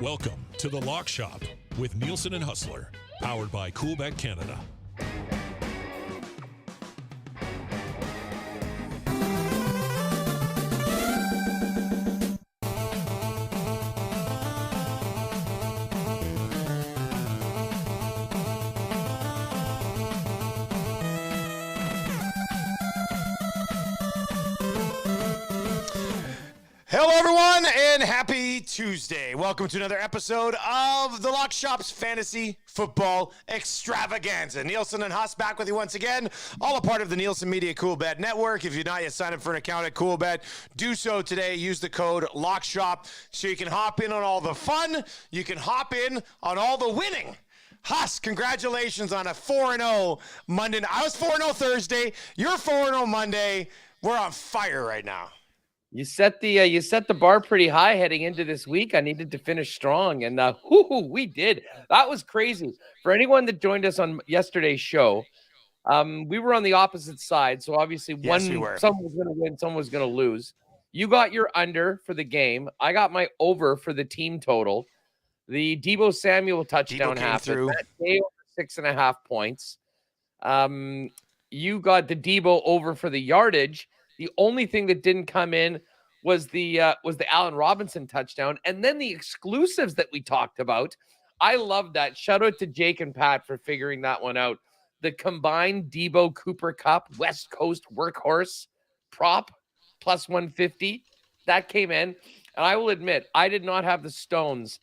Welcome to The Lock Shop with Nielsen and Hustler, powered by Coolbet Canada. Hello, everyone, and happy Tuesday. Welcome to another episode of The Lock Shop's Fantasy Football Extravaganza. Nielsen and Huss back with you once again, all a part of the Nielsen Media Coolbet Network. If you're not yet signed up for an account at Coolbet, do so today. Use the code LOCKSHOP so you can hop in on all the fun. You can hop in on all the winning. Huss, congratulations on a 4-0 Monday. I was 4-0 Thursday. You're 4-0 Monday. We're on fire right now. You set the bar pretty high heading into this week. I needed to finish strong, and we did. That was crazy. For anyone that joined us on yesterday's show, we were on the opposite side, so obviously someone was going to win, someone was going to lose. You got your under for the game. I got my over for the team total. The Deebo Samuel touchdown happened. That day over 6.5 points. You got the Deebo over for the yardage. The only thing that didn't come in was the Allen Robinson touchdown, and then the exclusives that we talked about. I love that. Shout out to Jake and Pat for figuring that one out. The combined Deebo Cooper Cup West Coast workhorse prop plus 150 that came in, and I will admit I did not have the stones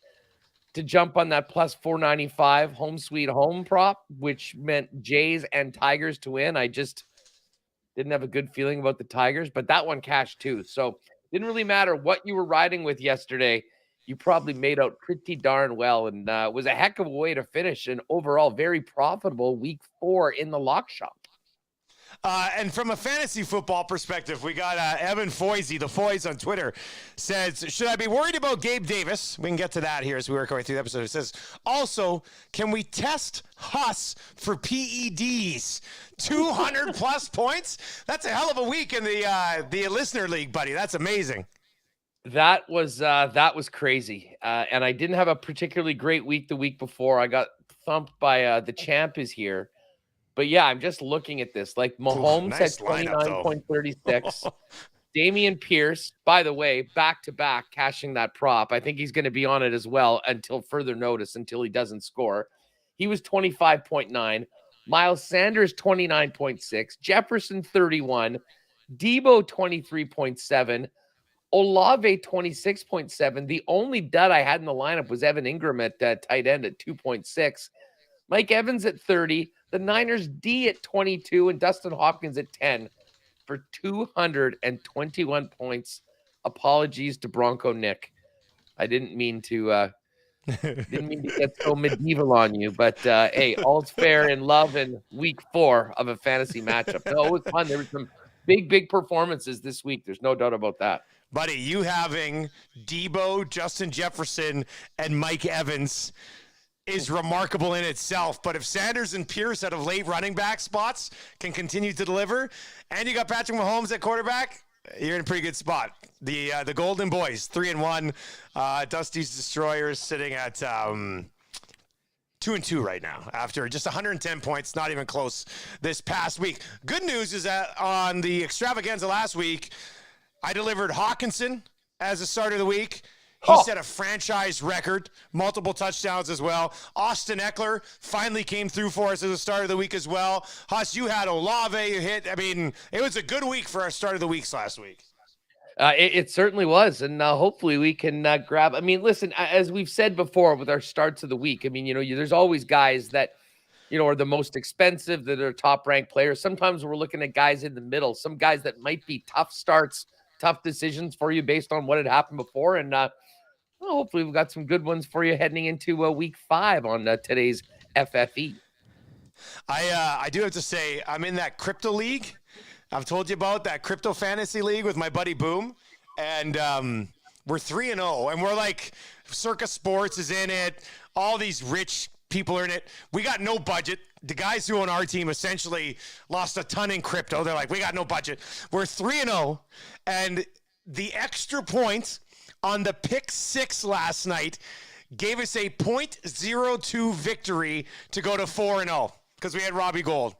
to jump on that plus 495 home sweet home prop, which meant Jays and Tigers to win. I just didn't have a good feeling about the Tigers, but that one cashed too. So didn't really matter what you were riding with yesterday. You probably made out pretty darn well, and it was a heck of a way to finish an overall very profitable week 4 in the Lock Shop. And from a fantasy football perspective, we got Evan Foisey, the Foys on Twitter, says, should I be worried about Gabe Davis? We can get to that here as we work our way through the episode. It says, also, can we test Huss for PEDs? 200 plus points? That's a hell of a week in the listener league, buddy. That's amazing. That was crazy. And I didn't have a particularly great week the week before. I got thumped by the champ is here. But yeah, I'm just looking at this. Like Mahomes nice at 29.36. Damian Pierce, by the way, back-to-back cashing that prop. I think he's going to be on it as well until further notice, until he doesn't score. He was 25.9. Miles Sanders, 29.6. Jefferson, 31. Deebo, 23.7. Olave, 26.7. The only dud I had in the lineup was Evan Ingram at tight end at 2.6. Mike Evans at 30. The Niners D at 22 and Dustin Hopkins at 10 for 221 points. Apologies to Bronco Nick. I didn't mean to get so medieval on you, but hey, all's fair in love in week 4 of a fantasy matchup. No, it was fun. There were some big performances this week. There's no doubt about that. Buddy, you having Deebo, Justin Jefferson, and Mike Evans is remarkable in itself. But if Sanders and Pierce out of late running back spots can continue to deliver, and you got Patrick Mahomes at quarterback, you're in a pretty good spot. The Golden Boys, 3-1. Dusty's Destroyers sitting at 2-2 right now after just 110 points, not even close this past week. Good news is that on the extravaganza last week, I delivered Hawkinson as a start of the week. He set a franchise record, multiple touchdowns as well. Austin Eckler finally came through for us as a start of the week as well. Huss, you had Olave, you hit. I mean, it was a good week for our start of the weeks last week. It certainly was, and hopefully we can grab. I mean, listen, as we've said before with our starts of the week, I mean, there's always guys that, are the most expensive, that are top-ranked players. Sometimes we're looking at guys in the middle, some guys that might be tough starts, tough decisions for you based on what had happened before, and hopefully we've got some good ones for you heading into week 5 on today's FFE. I do have to say, I'm in that crypto league. I've told you about that crypto fantasy league with my buddy Boom. And we're 3-0. And we're like, Circa Sports is in it. All these rich people are in it. We got no budget. The guys who own our team essentially lost a ton in crypto. They're like, we got no budget. We're 3-0. And the extra points on the pick 6 last night gave us a .02 victory to go to 4-0 because we had Robbie Gould.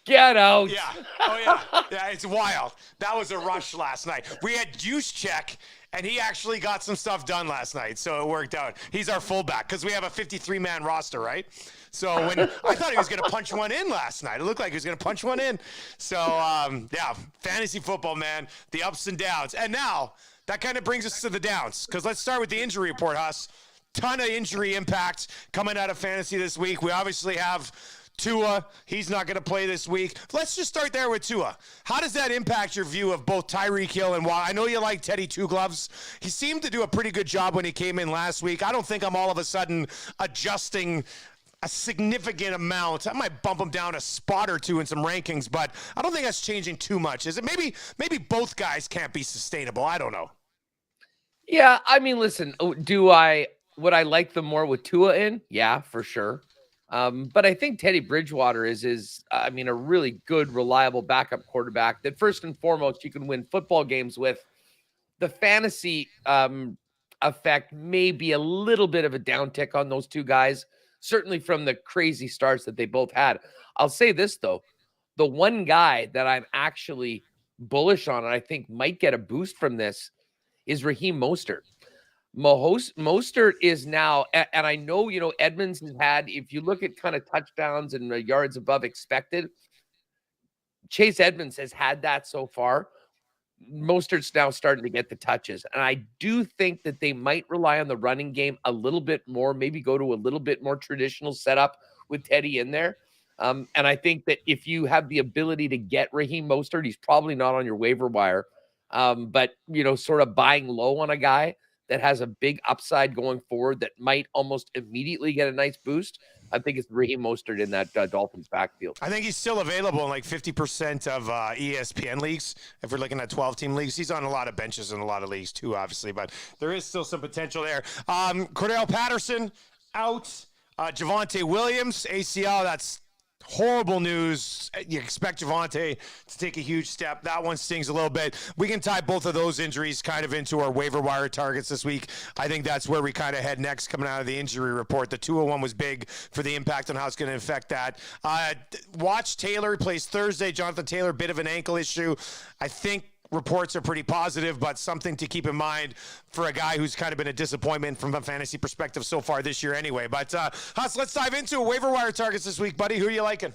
Get out. Yeah. Oh, yeah. Yeah, it's wild. That was a rush last night. We had Juszczyk, and he actually got some stuff done last night, so it worked out. He's our fullback because we have a 53-man roster, right? So when I thought he was going to punch one in last night. It looked like he was going to punch one in. So, yeah, fantasy football, man, the ups and downs. And now that kind of brings us to the downs because let's start with the injury report, Huss. Ton of injury impact coming out of fantasy this week. We obviously have Tua, he's not going to play this week. Let's just start there with Tua. How does that impact your view of both Tyreek Hill and Watt? I know you like Teddy Two Gloves. He seemed to do a pretty good job when he came in last week. I don't think I'm all of a sudden adjusting a significant amount. I might bump him down a spot or two in some rankings, but I don't think that's changing too much. Is it? Maybe both guys can't be sustainable. I don't know. Yeah, I mean, listen, would I like them more with Tua in? Yeah, for sure. But I think Teddy Bridgewater is a really good, reliable backup quarterback that first and foremost you can win football games with. The fantasy effect may be a little bit of a downtick on those two guys, certainly from the crazy starts that they both had. I'll say this, though. The one guy that I'm actually bullish on and I think might get a boost from this is Raheem Mostert. Mostert is now, and I know, Edmonds has had, if you look at kind of touchdowns and yards above expected, Chase Edmonds has had that so far. Mostert's now starting to get the touches. And I do think that they might rely on the running game a little bit more, maybe go to a little bit more traditional setup with Teddy in there. And I think that if you have the ability to get Raheem Mostert, he's probably not on your waiver wire. But, sort of buying low on a guy that has a big upside going forward that might almost immediately get a nice boost, I think it's Raheem Mostert in that Dolphins backfield. I think he's still available in like 50% of ESPN leagues. If we're looking at 12-team leagues, he's on a lot of benches in a lot of leagues too, obviously, but there is still some potential there. Cordell Patterson out. Javonte Williams, ACL, that's horrible news. You expect Javonte to take a huge step. That one stings a little bit. We can tie both of those injuries kind of into our waiver wire targets this week. I think that's where we kind of head next coming out of the injury report. The 201 was big for the impact on how it's going to affect that. Watch Taylor plays Thursday. Jonathan Taylor, bit of an ankle issue. I think reports are pretty positive, but something to keep in mind for a guy who's kind of been a disappointment from a fantasy perspective so far this year anyway. But, Huss, let's dive into waiver wire targets this week, buddy. Who are you liking?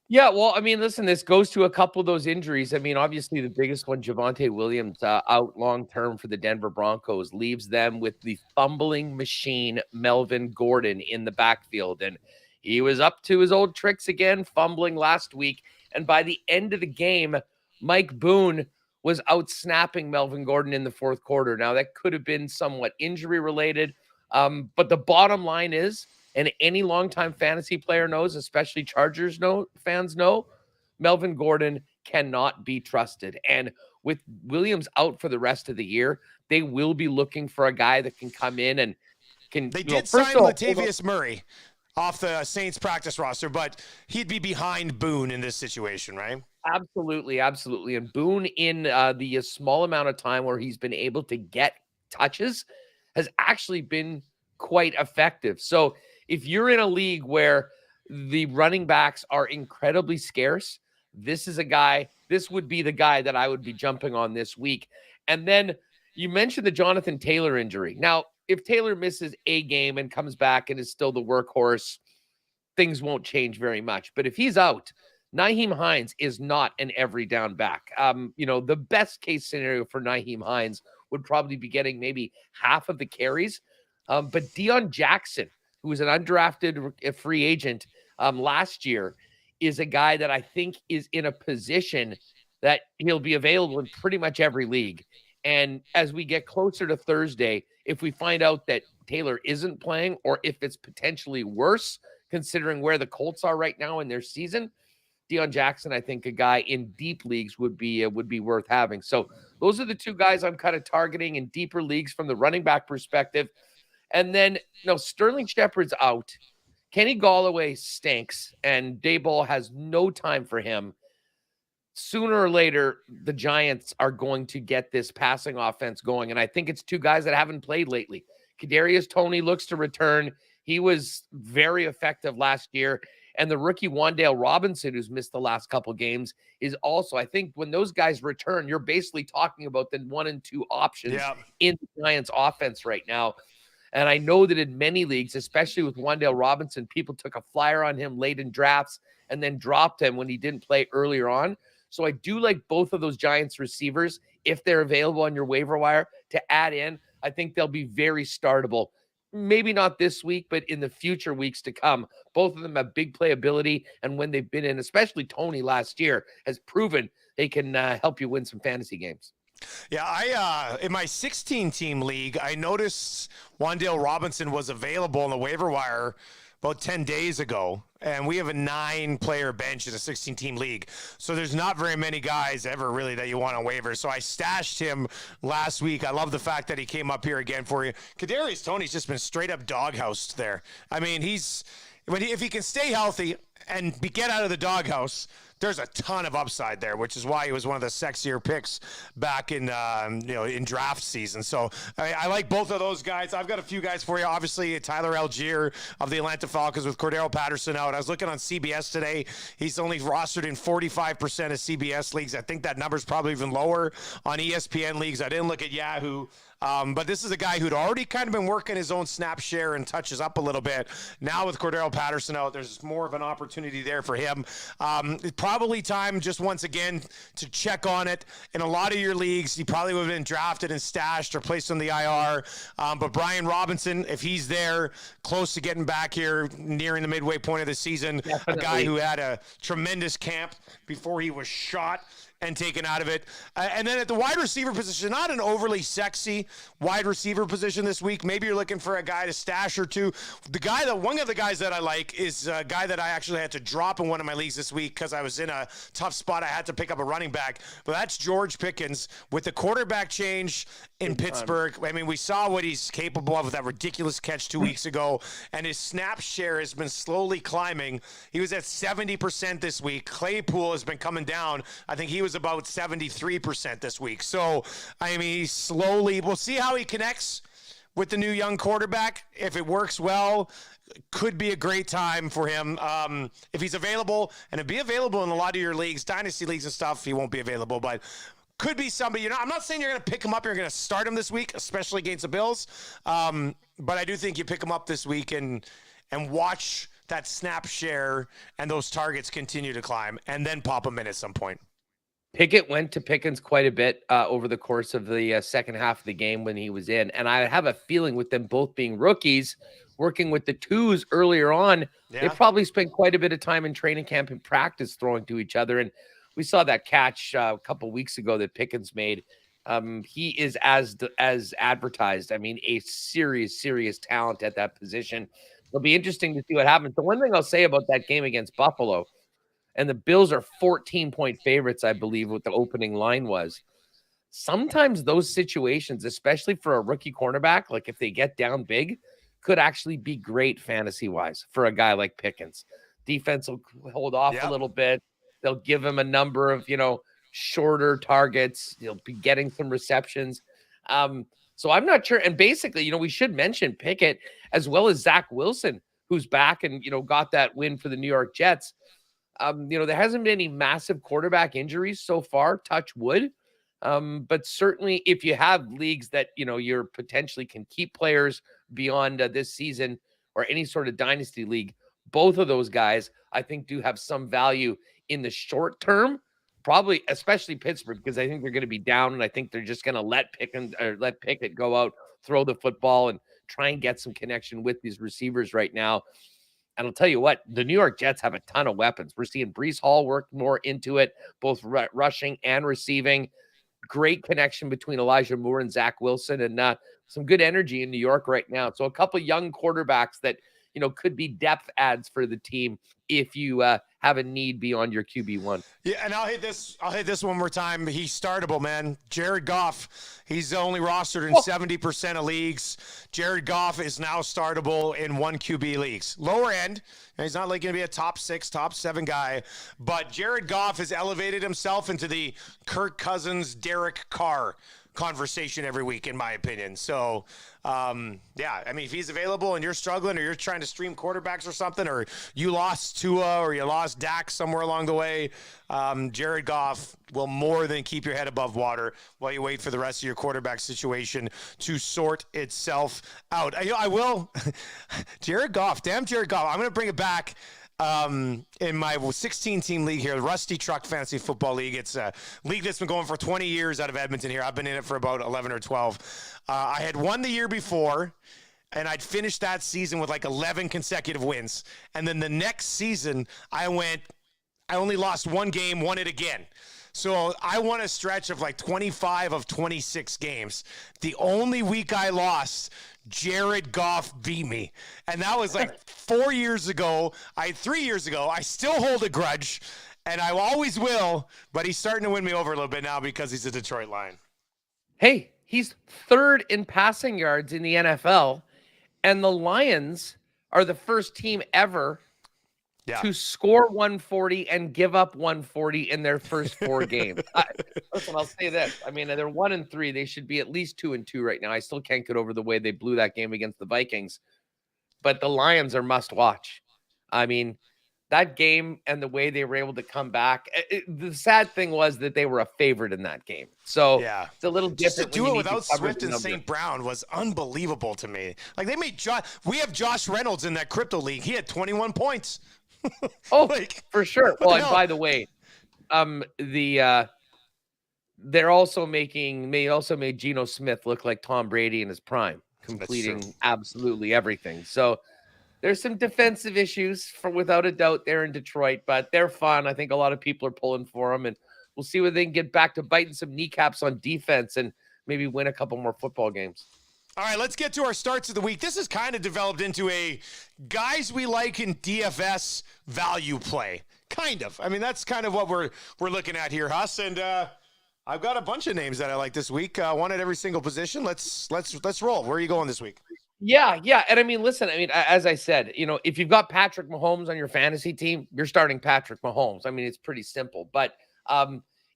Yeah, well, listen, this goes to a couple of those injuries. Obviously the biggest one, Javonte Williams, out long-term for the Denver Broncos, leaves them with the fumbling machine, Melvin Gordon, in the backfield. And he was up to his old tricks again, fumbling last week. And by the end of the game, Mike Boone was out snapping Melvin Gordon in the fourth quarter. Now, that could have been somewhat injury related. But the bottom line is, and any longtime fantasy player knows, especially Chargers fans know, Melvin Gordon cannot be trusted. And with Williams out for the rest of the year, they will be looking for a guy that can come in and can. They did sign Latavius Murray off the Saints practice roster, but he'd be behind Boone in this situation, right? Absolutely. And Boone, in the small amount of time where he's been able to get touches, has actually been quite effective. So if you're in a league where the running backs are incredibly scarce, this would be the guy that I would be jumping on this week. And then you mentioned the Jonathan Taylor injury. Now, if Taylor misses a game and comes back and is still the workhorse, things won't change very much. But if he's out, Nyheim Hines is not an every down back. The best case scenario for Nyheim Hines would probably be getting maybe half of the carries. But Deion Jackson, who was an undrafted free agent last year, is a guy that I think is in a position that he'll be available in pretty much every league. And as we get closer to Thursday, if we find out that Taylor isn't playing, or if it's potentially worse, considering where the Colts are right now in their season, Deion Jackson, I think a guy in deep leagues would be worth having. So those are the two guys I'm kind of targeting in deeper leagues from the running back perspective. And then, Sterling Shepard's out. Kenny Golladay stinks, and Daboll has no time for him. Sooner or later, the Giants are going to get this passing offense going. And I think it's two guys that haven't played lately. Kadarius Toney looks to return. He was very effective last year. And the rookie Wan'Dale Robinson, who's missed the last couple games, is also, I think when those guys return, you're basically talking about the 1 and 2 options in the Giants offense right now. And I know that in many leagues, especially with Wan'Dale Robinson, people took a flyer on him late in drafts and then dropped him when he didn't play earlier on. So I do like both of those Giants receivers, if they're available on your waiver wire, to add in. I think they'll be very startable. Maybe not this week, but in the future weeks to come. Both of them have big playability, and when they've been in, especially Toney last year, has proven they can help you win some fantasy games. Yeah, I in my 16-team league, I noticed Wan'Dale Robinson was available on the waiver wire about 10 days ago, and we have a 9-player bench in a 16-team league. So there's not very many guys ever really that you want on waivers. So I stashed him last week. I love the fact that he came up here again for you. Kadarius Toney's just been straight up doghoused there. I mean, if he can stay healthy and get out of the doghouse, there's a ton of upside there, which is why he was one of the sexier picks back in in draft season. So I like both of those guys. I've got a few guys for you. Obviously, Tyler Algier of the Atlanta Falcons with Cordero Patterson out. I was looking on CBS today. He's only rostered in 45% of CBS leagues. I think that number's probably even lower on ESPN leagues. I didn't look at Yahoo. But this is a guy who'd already kind of been working his own snap share and touches up a little bit. Now with Cordero Patterson out, there's more of an opportunity there for him. Probably time just once again to check on it. In a lot of your leagues, he probably would have been drafted and stashed or placed on the IR. But Brian Robinson, if he's there, close to getting back here, nearing the midway point of the season, a guy who had a tremendous camp before he was shot and taken out of it. And then at the wide receiver position, not an overly sexy wide receiver position this week. Maybe you're looking for a guy to stash or two. One of the guys that I like is a guy that I actually had to drop in one of my leagues this week because I was in a tough spot. I had to pick up a running back, but that's George Pickens with the quarterback change in Pittsburgh. I mean, we saw what he's capable of with that ridiculous catch 2 weeks ago, and his snap share has been slowly climbing. He was at 70% this week. Claypool has been coming down. I think he was about 73% this week. So, I mean, we'll see how he connects with the new young quarterback. If it works well, could be a great time for him. If he's available, and it'd be available in a lot of your leagues, dynasty leagues and stuff, he won't be available, but could be somebody, I'm not saying you're going to pick him up, you're going to start him this week, especially against the Bills. But I do think you pick him up this week and watch that snap share and those targets continue to climb, and then pop him in at some point. Pickett went to Pickens quite a bit over the course of the second half of the game when he was in. And I have a feeling with them both being rookies, working with the twos earlier on, they probably spent quite a bit of time in training camp and practice throwing to each other. And we saw that catch a couple weeks ago that Pickens made. He is as advertised. I mean, a serious talent at that position. It'll be interesting to see what happens. The one thing I'll say about that game against Buffalo, and the Bills are 14-point favorites, I believe, what the opening line was. Sometimes those situations, especially for a rookie cornerback, like if they get down big, could actually be great fantasy-wise for a guy like Pickens. Defense will hold off a little bit. They'll give him a number of, shorter targets. He'll be getting some receptions. So I'm not sure. And basically, we should mention Pickett as well as Zach Wilson, who's back and, got that win for the New York Jets. There hasn't been any massive quarterback injuries so far, touch wood. But certainly if you have leagues that, you're potentially can keep players beyond this season or any sort of dynasty league, both of those guys, I think, do have some value in the short term, probably especially Pittsburgh, because I think they're going to be down and I think they're just going to let Pickett go out, throw the football and try and get some connection with these receivers right now. And I'll tell you what, the New York Jets have a ton of weapons. We're seeing Breece Hall work more into it, both rushing and receiving. Great connection between Elijah Moore and Zach Wilson, and some good energy in New York right now. So a couple of young quarterbacks that, could be depth adds for the team if you have a need beyond your QB1. Yeah, and I'll hit this one more time. He's startable, man. Jared Goff, he's only rostered in 70% of leagues. Jared Goff is now startable in one QB leagues. Lower end, and he's not like going to be a top 6, top 7 guy, but Jared Goff has elevated himself into the Kirk Cousins, Derek Carr conversation every week, in my opinion. So, yeah, I mean, if he's available and you're struggling or you're trying to stream quarterbacks or something, or you lost Tua or you lost Dak somewhere along the way, Jared Goff will more than keep your head above water while you wait for the rest of your quarterback situation to sort itself out. I will. Jared Goff, damn Jared Goff. I'm going to bring it back. In my 16-team league here, the Rusty Truck Fantasy Football League. It's a league that's been going for 20 years out of Edmonton here. I've been in it for about 11 or 12. I had won the year before, and I'd finished that season with like 11 consecutive wins. And then the next season, I only lost one game, won it again. So I won a stretch of like 25 of 26 games. The only week I lost, Jared Goff beat me. And that was like 4 years ago. 3 years ago. I still hold a grudge, and I always will, but he's starting to win me over a little bit now because he's a Detroit Lion. Hey, he's third in passing yards in the NFL, and the Lions are the first team ever to score 140 and give up 140 in their first 4 games. Listen, I'll say this. I mean, they're 1-3. They should be at least 2-2 right now. I still can't get over the way they blew that game against the Vikings. But the Lions are must watch. I mean, that game and the way they were able to come back. The sad thing was that they were a favorite in that game. So it's a little different. Just to do it without Swift and St. Brown was unbelievable to me. Like, they made we have Josh Reynolds in that crypto league. He had 21 points. Oh, for sure. Well, and by the way, they also made Geno Smith look like Tom Brady in his prime, completing absolutely everything. So there's some defensive issues without a doubt there in Detroit, but they're fun. I think a lot of people are pulling for them, and we'll see whether they can get back to biting some kneecaps on defense and maybe win a couple more football games. All right, let's get to our starts of the week. This has kind of developed into a guys we like in DFS value play. Kind of. I mean, that's kind of what we're looking at here, Huss. And I've got a bunch of names that I like this week. One at every single position. Let's roll. Where are you going this week? Yeah. And I mean, listen, as I said, if you've got Patrick Mahomes on your fantasy team, you're starting Patrick Mahomes. I mean, it's pretty simple. But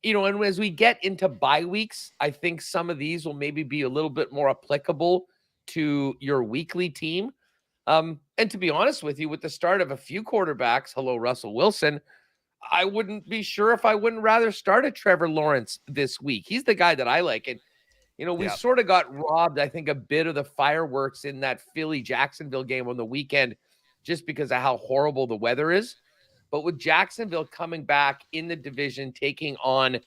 and as we get into bye weeks, I think some of these will maybe be a little bit more applicable to your weekly team. And to be honest with you, with the start of a few quarterbacks, hello, Russell Wilson, I wouldn't be sure if I wouldn't rather start a Trevor Lawrence this week. He's the guy that I like. And, we sort of got robbed, I think, a bit of the fireworks in that Philly-Jacksonville game on the weekend just because of how horrible the weather is. But with Jacksonville coming back in the division, taking on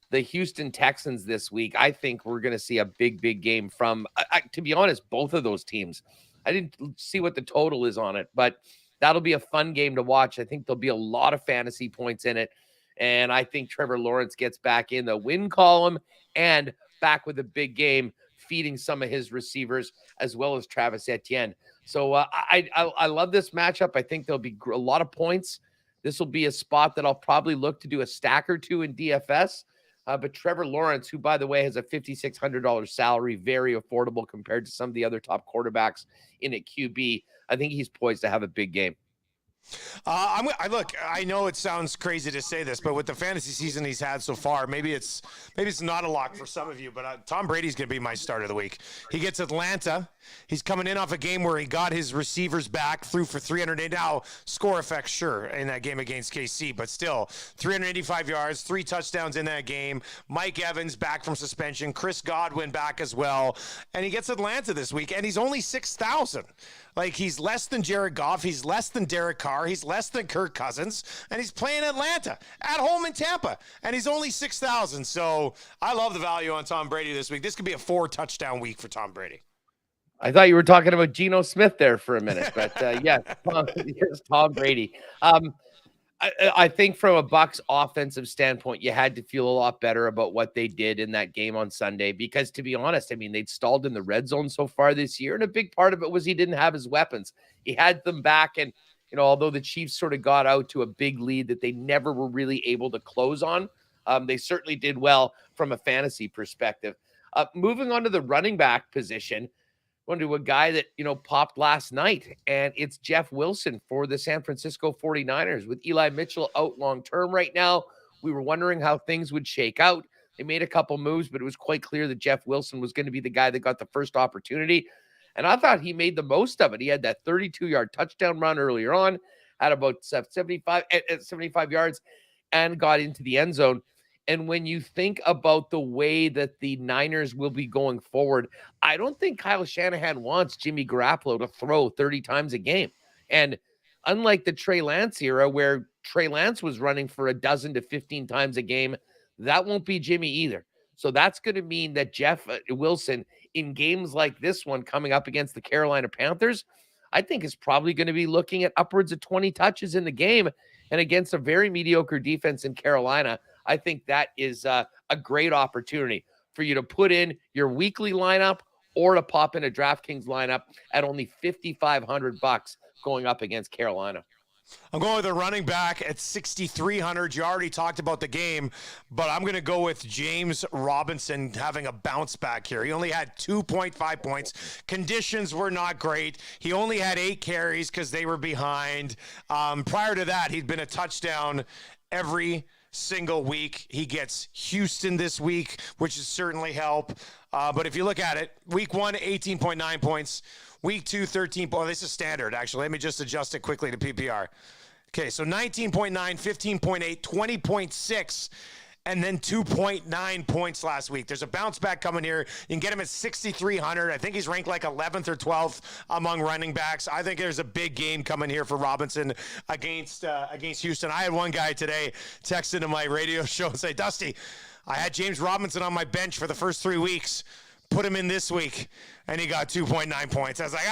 the Houston Texans this week, I think we're going to see a big, big game from, to be honest, both of those teams. I didn't see what the total is on it, but that'll be a fun game to watch. I think there'll be a lot of fantasy points in it. And I think Trevor Lawrence gets back in the win column and back with a big game, feeding some of his receivers as well as Travis Etienne. So I love this matchup. I think there'll be a lot of points. This will be a spot that I'll probably look to do a stack or two in DFS. But Trevor Lawrence, who, by the way, has a $5,600 salary, very affordable compared to some of the other top quarterbacks in at QB, I think he's poised to have a big game. Look, I know it sounds crazy to say this, but with the fantasy season he's had so far, maybe it's not a lock for some of you, but Tom Brady's going to be my start of the week. He gets Atlanta. He's coming in off a game where he got his receivers back, threw for 308. Now, score effects, sure, in that game against KC, but still, 385 yards, 3 touchdowns in that game. Mike Evans back from suspension. Chris Godwin back as well. And he gets Atlanta this week, and he's only 6,000. Like, he's less than Jared Goff. He's less than Derek Carr. He's less than Kirk Cousins. And he's playing Atlanta at home in Tampa. And he's only 6,000. So I love the value on Tom Brady this week. This could be a 4-touchdown week for Tom Brady. I thought you were talking about Geno Smith there for a minute. But, here's Tom Brady. I think from a Bucs offensive standpoint, you had to feel a lot better about what they did in that game on Sunday, because to be honest, I mean, they'd stalled in the red zone so far this year. And a big part of it was he didn't have his weapons. He had them back. And, although the Chiefs sort of got out to a big lead that they never were really able to close on, they certainly did well from a fantasy perspective. Moving on to the running back position, going to a guy that, popped last night, and it's Jeff Wilson for the San Francisco 49ers with Eli Mitchell out long-term right now. We were wondering how things would shake out. They made a couple moves, but it was quite clear that Jeff Wilson was going to be the guy that got the first opportunity. And I thought he made the most of it. He had that 32-yard touchdown run earlier on, had about 75 yards, and got into the end zone. And when you think about the way that the Niners will be going forward, I don't think Kyle Shanahan wants Jimmy Garoppolo to throw 30 times a game. And unlike the Trey Lance era, where Trey Lance was running for a dozen to 15 times a game, that won't be Jimmy either. So that's going to mean that Jeff Wilson, in games like this one coming up against the Carolina Panthers, I think is probably going to be looking at upwards of 20 touches in the game. And against a very mediocre defense in Carolina, I think that is a great opportunity for you to put in your weekly lineup or to pop in a DraftKings lineup at only $5,500 going up against Carolina. I'm going with a running back at 6,300. You already talked about the game, but I'm going to go with James Robinson having a bounce back here. He only had 2.5 points. Conditions were not great. He only had 8 carries because they were behind. Prior to that, he'd been a touchdown every single week. He gets Houston this week, which is certainly help. But if you look at it, week 1, 18.9 points. Week 2, 13. Oh, this is standard, actually. Let me just adjust it quickly to PPR. Okay, so 19.9, 15.8, 20.6, and then 2.9 points last week. There's a bounce back coming here. You can get him at 6,300. I think he's ranked like 11th or 12th among running backs. I think there's a big game coming here for Robinson against Houston. I had one guy today text into my radio show and say, Dusty, I had James Robinson on my bench for the first 3 weeks. Put him in this week, and he got 2.9 points. I was like,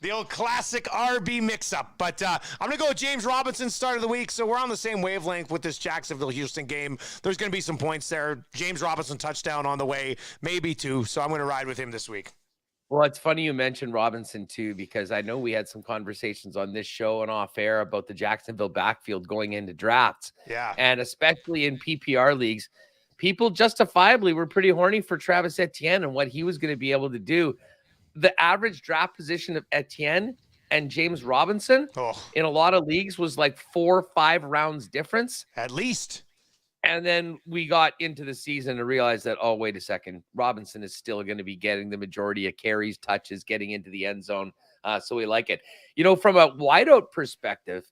the old classic RB mix-up. But I'm going to go with James Robinson, start of the week. So we're on the same wavelength with this Jacksonville-Houston game. There's going to be some points there. James Robinson touchdown on the way, maybe 2. So I'm going to ride with him this week. Well, it's funny you mentioned Robinson, too, because I know we had some conversations on this show and off air about the Jacksonville backfield going into drafts. Yeah. And especially in PPR leagues, people justifiably were pretty horny for Travis Etienne and what he was going to be able to do. The average draft position of Etienne and James Robinson in a lot of leagues was like 4 or 5 rounds difference. At least. And then we got into the season and realized that, oh, wait a second, Robinson is still going to be getting the majority of carries, touches, getting into the end zone. So we like it. You know, from a wideout perspective,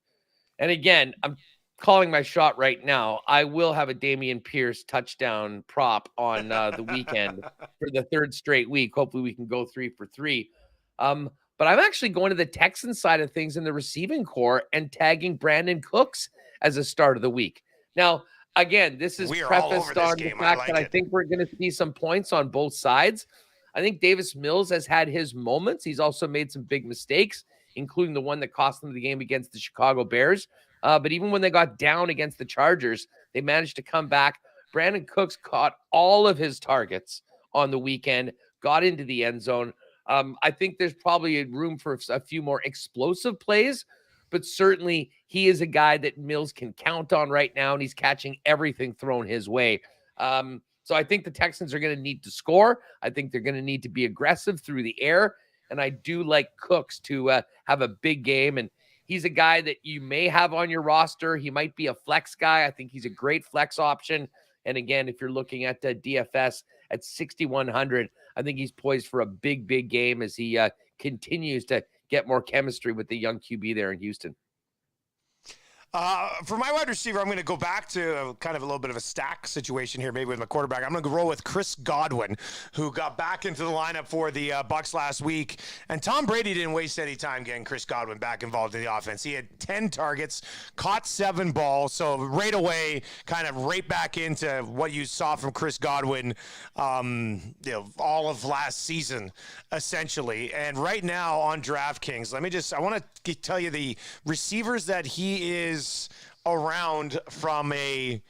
and again, I'm calling my shot right now, I will have a Dameon Pierce touchdown prop on the weekend for the 3rd straight week. Hopefully we can go 3 for 3. But I'm actually going to the Texans side of things in the receiving core and tagging Brandon Cooks as a start of the week. Now, again, this is prefaced on the fact that I think we're going to see some points on both sides. I think Davis Mills has had his moments. He's also made some big mistakes, including the one that cost them the game against the Chicago Bears. But even when they got down against the Chargers, they managed to come back. Brandon Cooks caught all of his targets on the weekend, got into the end zone. I think there's probably room for a few more explosive plays, but certainly he is a guy that Mills can count on right now, and he's catching everything thrown his way. So I think the Texans are going to need to score. I think they're going to need to be aggressive through the air, and I do like Cooks to have a big game, and he's a guy that you may have on your roster. He might be a flex guy. I think he's a great flex option. And again, if you're looking at DFS at 6,100, I think he's poised for a big, big game as he continues to get more chemistry with the young QB there in Houston. For my wide receiver, I'm going to go back to kind of a little bit of a stack situation here, maybe with my quarterback. I'm going to roll with Chris Godwin, who got back into the lineup for the Bucs last week. And Tom Brady didn't waste any time getting Chris Godwin back involved in the offense. He had 10 targets, caught 7 balls. So right away, kind of right back into what you saw from Chris Godwin, all of last season, essentially. And right now on DraftKings, I want to tell you the receivers that he is around from a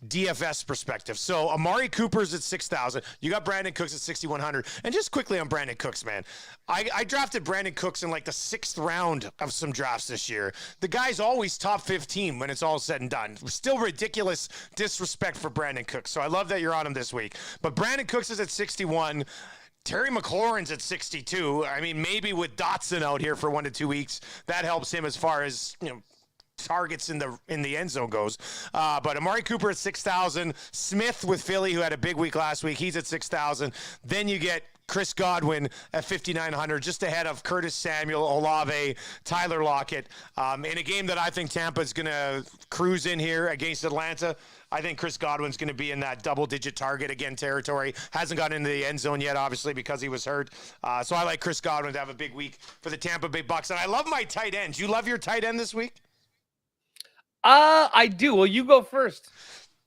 DFS perspective. So Amari Cooper's at 6,000. You got Brandon Cooks at 6,100. And just quickly on Brandon Cooks, man, I drafted Brandon Cooks in like the 6th round of some drafts this year. The guy's always top 15 when it's all said and done. Still ridiculous disrespect for Brandon Cooks. So I love that you're on him this week. But Brandon Cooks is at 61. Terry McLaurin's at 62. I mean, maybe with Dotson out here for 1 to 2 weeks, that helps him as far as, targets in the end zone goes. But Amari Cooper at 6,000. Smith with Philly, who had a big week last week, he's at 6,000. Then you get Chris Godwin at 5,900, just ahead of Curtis Samuel, Olave, Tyler Lockett. In a game that I think Tampa's going to cruise in here against Atlanta, I think Chris Godwin's going to be in that double-digit target again territory. Hasn't gotten into the end zone yet, obviously, because he was hurt. So I like Chris Godwin to have a big week for the Tampa Bay Bucks. And I love my tight ends. You love your tight end this week? I do. Well, you go first.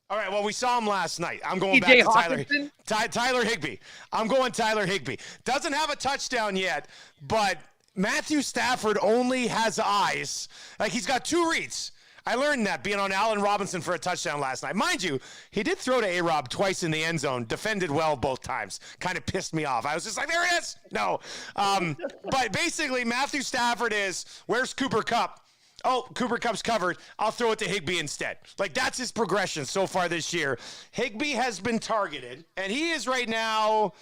All right, well, we saw him last night. I'm going back to Tyler Higbee. I'm going Tyler Higbee. Doesn't have a touchdown yet, but Matthew Stafford only has eyes. Like, he's got 2 reads. I learned that being on Allen Robinson for a touchdown last night. Mind you, he did throw to A-Rob twice in the end zone, defended well both times. Kind of pissed me off. I was just like, there it is. No. But basically, Matthew Stafford is, where's Cooper Kupp? Oh, Cooper Kupp's covered. I'll throw it to Higbee instead. Like, that's his progression so far this year. Higbee has been targeted, and he is right now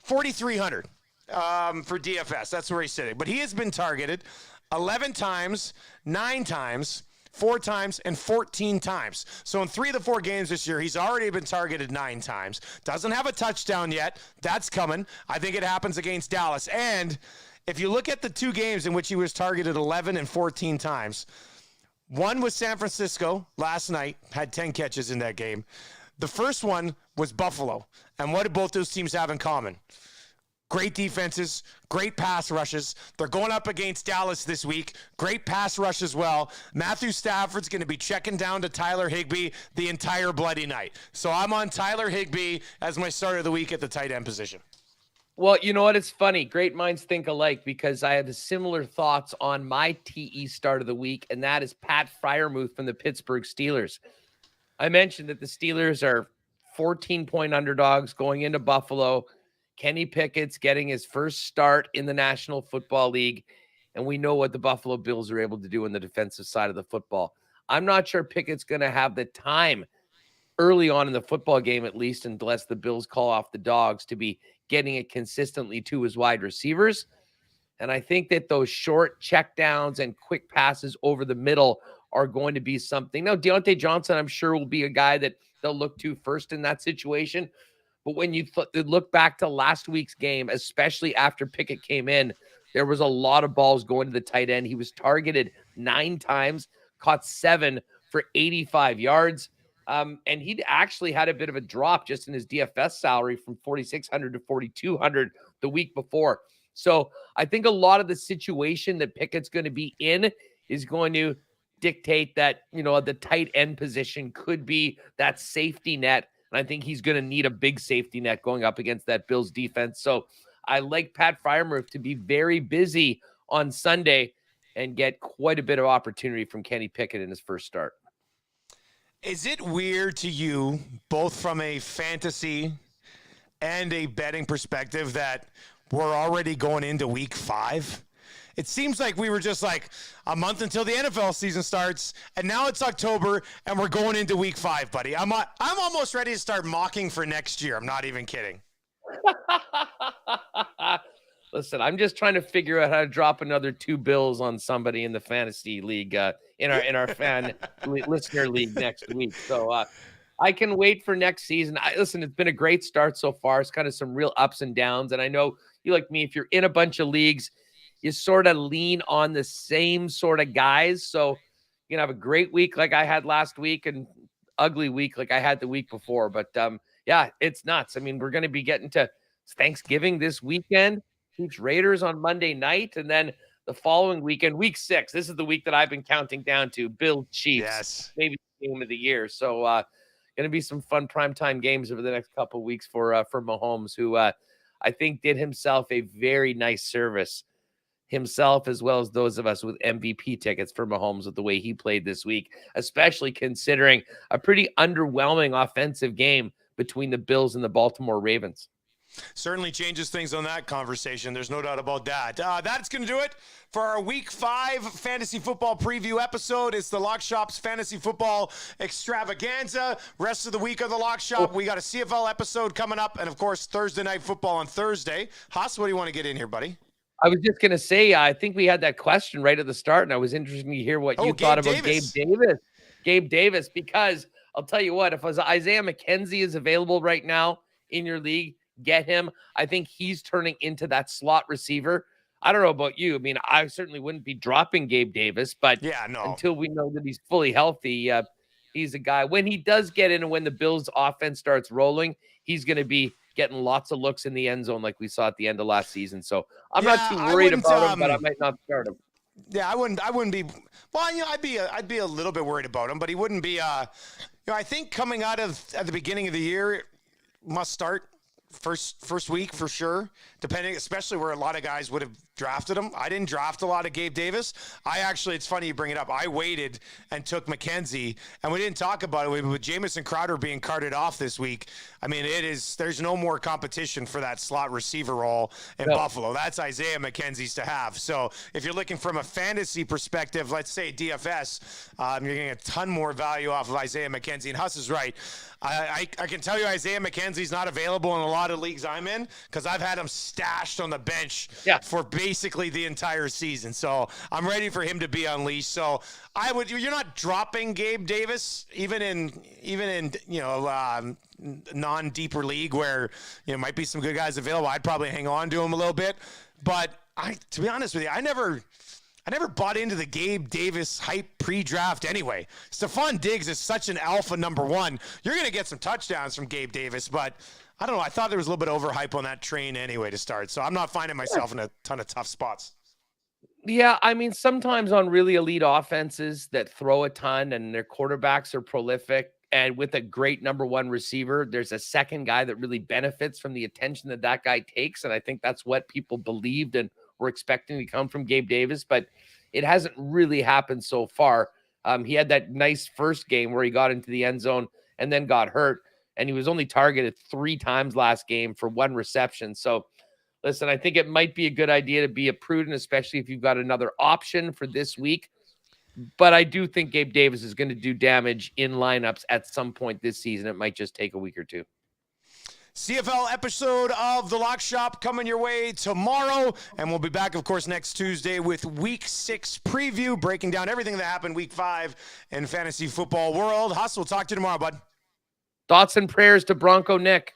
4,300 for DFS. That's where he's sitting. But he has been targeted 11 times, 9 times, 4 times, and 14 times. So in 3 of the 4 games this year, he's already been targeted 9 times. Doesn't have a touchdown yet. That's coming. I think it happens against Dallas. And if you look at the 2 games in which he was targeted 11 and 14 times, one was San Francisco last night, had 10 catches in that game. The first one was Buffalo. And what did both those teams have in common? Great defenses, great pass rushes. They're going up against Dallas this week. Great pass rush as well. Matthew Stafford's going to be checking down to Tyler Higbee the entire bloody night. So I'm on Tyler Higbee as my starter of the week at the tight end position. Well, you know what? It's funny. Great minds think alike, because I had similar thoughts on my TE start of the week, and that is Pat Freiermuth from the Pittsburgh Steelers. I mentioned that the Steelers are 14-point underdogs going into Buffalo. Kenny Pickett's getting his first start in the National Football League, and we know what the Buffalo Bills are able to do in the defensive side of the football. I'm not sure Pickett's going to have the time early on in the football game, at least, unless the Bills call off the dogs, to be getting it consistently to his wide receivers. And I think that those short checkdowns and quick passes over the middle are going to be something. Now, Deontay Johnson, I'm sure, will be a guy that they'll look to first in that situation. But when you look back to last week's game, especially after Pickett came in, there was a lot of balls going to the tight end. He was targeted 9 times, caught 7 for 85 yards. And he'd actually had a bit of a drop just in his DFS salary from 4,600 to 4,200 the week before. So I think a lot of the situation that Pickett's going to be in is going to dictate that, you know, the tight end position could be that safety net. And I think he's going to need a big safety net going up against that Bills defense. So I like Pat Freiermuth to be very busy on Sunday and get quite a bit of opportunity from Kenny Pickett in his first start. Is it weird to you, both from a fantasy and a betting perspective, that we're already going into week 5? It seems like we were just like a month until the NFL season starts, and now it's October, and we're going into week 5, buddy. I'm almost ready to start mocking for next year. I'm not even kidding. Listen, I'm just trying to figure out how to drop another 2 bills on somebody in the fantasy league, in our fan listener league next week. So I can wait for next season. Listen, it's been a great start so far. It's kind of some real ups and downs. And I know you, like me, if you're in a bunch of leagues, you sort of lean on the same sort of guys. So you can have a great week like I had last week and ugly week like I had the week before. But yeah, it's nuts. I mean, we're going to be getting to Thanksgiving this weekend. Chiefs Raiders on Monday night, and then the following weekend, week 6. This is the week that I've been counting down to. Bills Chiefs, yes, maybe the game of the year. So going to be some fun primetime games over the next couple of weeks for Mahomes, who I think did himself a very nice service, himself as well as those of us with MVP tickets for Mahomes with the way he played this week, especially considering a pretty underwhelming offensive game between the Bills and the Baltimore Ravens. Certainly changes things on that conversation. There's no doubt about that. That's going to do it for our Week 5 Fantasy Football Preview episode. It's the Lock Shop's Fantasy Football Extravaganza. Rest of the week of the Lock Shop, we got a CFL episode coming up, and, of course, Thursday Night Football on Thursday. Haas, what do you want to get in here, buddy? I was just going to say, I think we had that question right at the start, and I was interested to hear what you thought about Gabe Davis. Gabe Davis, because I'll tell you what, if Isaiah McKenzie is available right now in your league, get him. I think he's turning into that slot receiver. I don't know about you. I mean, I certainly wouldn't be dropping Gabe Davis, but until we know that he's fully healthy, he's a guy. When he does get in and when the Bills offense starts rolling, he's going to be getting lots of looks in the end zone like we saw at the end of last season. So I'm not too worried about him, but I might not start him. Yeah, I wouldn't be. Well, I'd be a little bit worried about him, but he wouldn't be. I think coming out of at the beginning of the year, must start first week for sure. Depending, especially where a lot of guys would have drafted him. I didn't draft a lot of Gabe Davis. It's funny you bring it up. I waited and took McKenzie, and we didn't talk about it with Jamison Crowder being carted off this week. I mean, there's no more competition for that slot receiver role in Buffalo. That's Isaiah McKenzie's to have. So if you're looking from a fantasy perspective, let's say DFS, you're getting a ton more value off of Isaiah McKenzie. And Huss is right. I can tell you Isaiah McKenzie's not available in a lot of leagues I'm in because I've had him stashed on the bench for basically the entire season. So I'm ready for him to be unleashed. So you're not dropping Gabe Davis even in non-deeper league where might be some good guys available. I'd probably hang on to him a little bit. But to be honest with you, I never bought into the Gabe Davis hype pre-draft anyway. Stephon Diggs is such an alpha number one. You're going to get some touchdowns from Gabe Davis, but I don't know. I thought there was a little bit of overhype on that train anyway to start. So I'm not finding myself in a ton of tough spots. Yeah, I mean, sometimes on really elite offenses that throw a ton and their quarterbacks are prolific and with a great number one receiver, there's a second guy that really benefits from the attention that guy takes. And I think that's what people believed and were expecting to come from Gabe Davis, but it hasn't really happened so far. He had that nice first game where he got into the end zone and then got hurt. And he was only targeted 3 times last game for 1 reception. So, listen, I think it might be a good idea to be a prudent, especially if you've got another option for this week. But I do think Gabe Davis is going to do damage in lineups at some point this season. It might just take a week or two. CFL episode of The Lock Shop coming your way tomorrow. And we'll be back, of course, next Tuesday with Week 6 preview, breaking down everything that happened Week 5 in fantasy football world. Huss, we'll talk to you tomorrow, bud. Thoughts and prayers to Bronco Nick.